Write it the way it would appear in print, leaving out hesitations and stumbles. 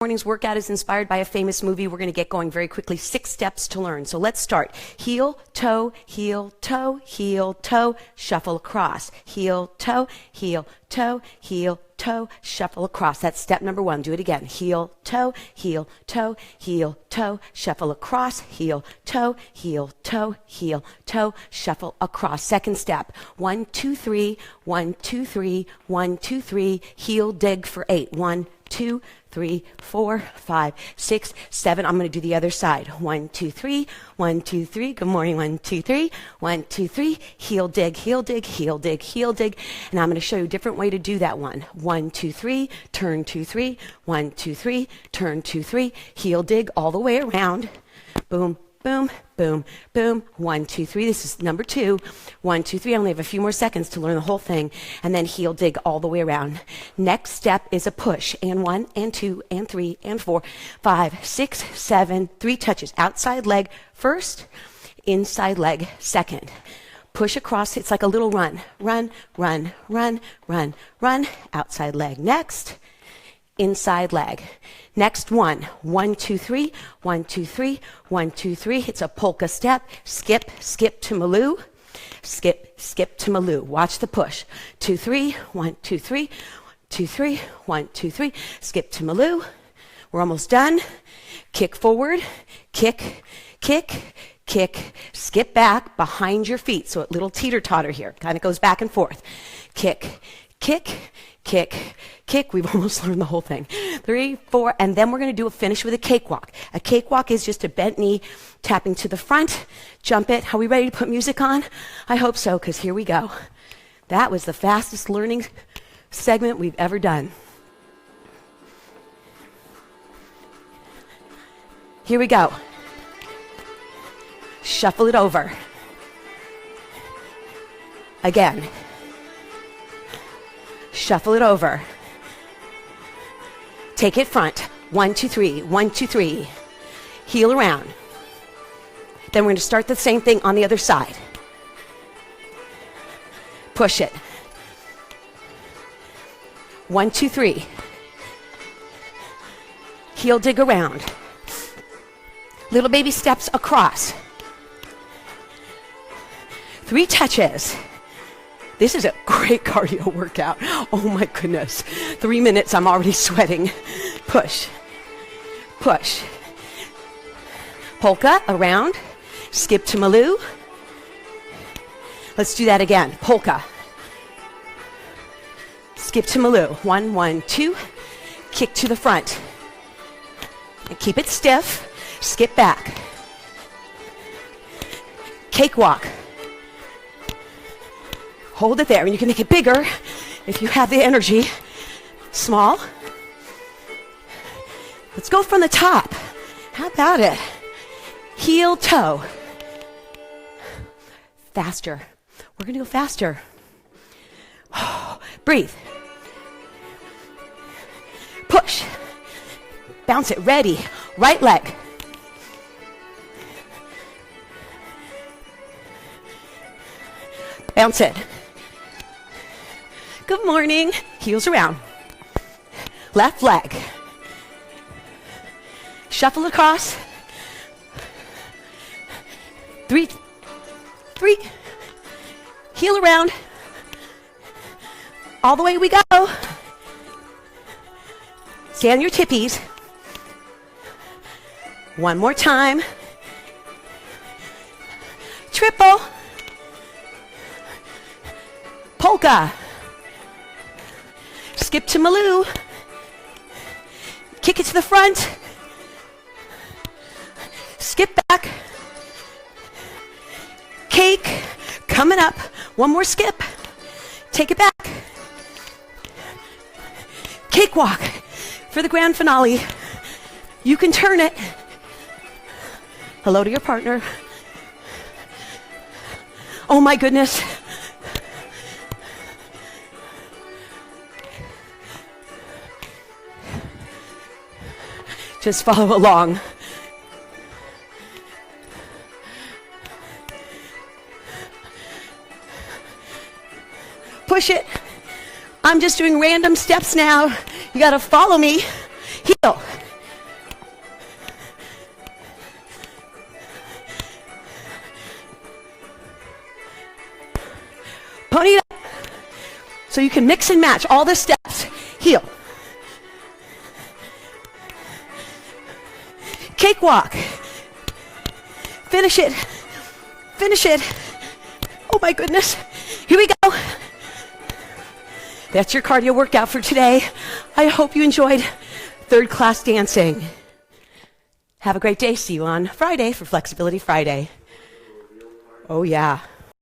Morning's workout is inspired by a famous movie. We're going to get going very quickly. 6 steps to learn. So let's start. Heel, toe, heel, toe, heel, toe, shuffle across. Heel, toe, heel, toe, heel, toe, shuffle across. That's step number 1. Do it again. Heel, toe, heel, toe, heel, toe, shuffle across. Heel, toe, heel, toe, heel, toe, shuffle across. Second step. 1, 2, 3, 1, 2, 3, 1, 2, 3, heel dig for 8. 1, 2, 3, 4, 5, 6, 7. I'm going to do the other side. 1, 2, 3, 1, 2, 3. Good morning. 1, 2, 3, 1, 2, 3. Heel dig, heel dig, heel dig, heel dig. And I'm going to show you a different way to do that one. 1, 2, 3, turn 2, 3, 1, 2, 3, turn 2, 3. Heel dig all the way around. Boom, boom, boom, boom. 1, 2, 3. This is number 2. 1, 2, 3. I only have a few more seconds to learn the whole thing. And then heel dig all the way around. Next step is a push. And 1, and 2, and 3, and 4, 5, 6, 7. 3 touches. Outside leg first, inside leg second. Push across. It's like a little run. Run, run, run, run, run. Outside leg next. Inside leg. Next one. 1, 2, 3, 1, 2, 3, 1, 2, 3. It's a polka step. Skip, skip to Maloo. Skip, skip to Maloo. Watch the push. 2, 3, 1, 2, 3, 2, 3, 1, 2, 3. Skip to Maloo. We're almost done. Kick forward. Kick, kick, kick. Skip back behind your feet. So a little teeter-totter here. Kind of goes back and forth. Kick, kick, kick, kick. We've almost learned the whole thing. 3, 4, and then we're going to do a finish with a cakewalk. A cakewalk is just a bent knee, tapping to the front, jump it. Are we ready to put music on? I hope so, because here we go. That was the fastest learning segment we've ever done. Here we go. Shuffle it over. Again. Shuffle it over. Take it front. 1, 2, 3. 1, 2, 3. Heel around. Then we're going to start the same thing on the other side. Push it. 1, 2, 3. Heel dig around. Little baby steps across. 3 touches. This is a great cardio workout. Oh my goodness. 3 minutes, I'm already sweating. Push. Push. Polka around. Skip to Maloo. Let's do that again. Polka. Skip to Maloo. 1, 1, 2. Kick to the front. And keep it stiff. Skip back. Cakewalk. Hold it there, and you can make it bigger if you have the energy. Small. Let's go from the top. How about it? Heel, toe. Faster. We're going to go faster. Breathe. Push. Bounce it. Ready. Right leg. Bounce it. Good morning. Heels around. Left leg. Shuffle across. 3, 3. Heel around. All the way we go. Stay on your tippies. One more time. Triple. Polka. Skip to Maloo. Kick it to the front. Skip back. Cake. Coming up. One more skip. Take it back. Cakewalk for the grand finale. You can turn it. Hello to your partner. Oh my goodness. Just follow along. Push it. I'm just doing random steps now. You got to follow me. Heel, So you can mix and match all the steps. Heel. Cakewalk. Finish it. Finish it. Oh my goodness. Here we go. That's your cardio workout for today. I hope you enjoyed third class dancing. Have a great day. See you on Friday for Flexibility Friday. Oh yeah.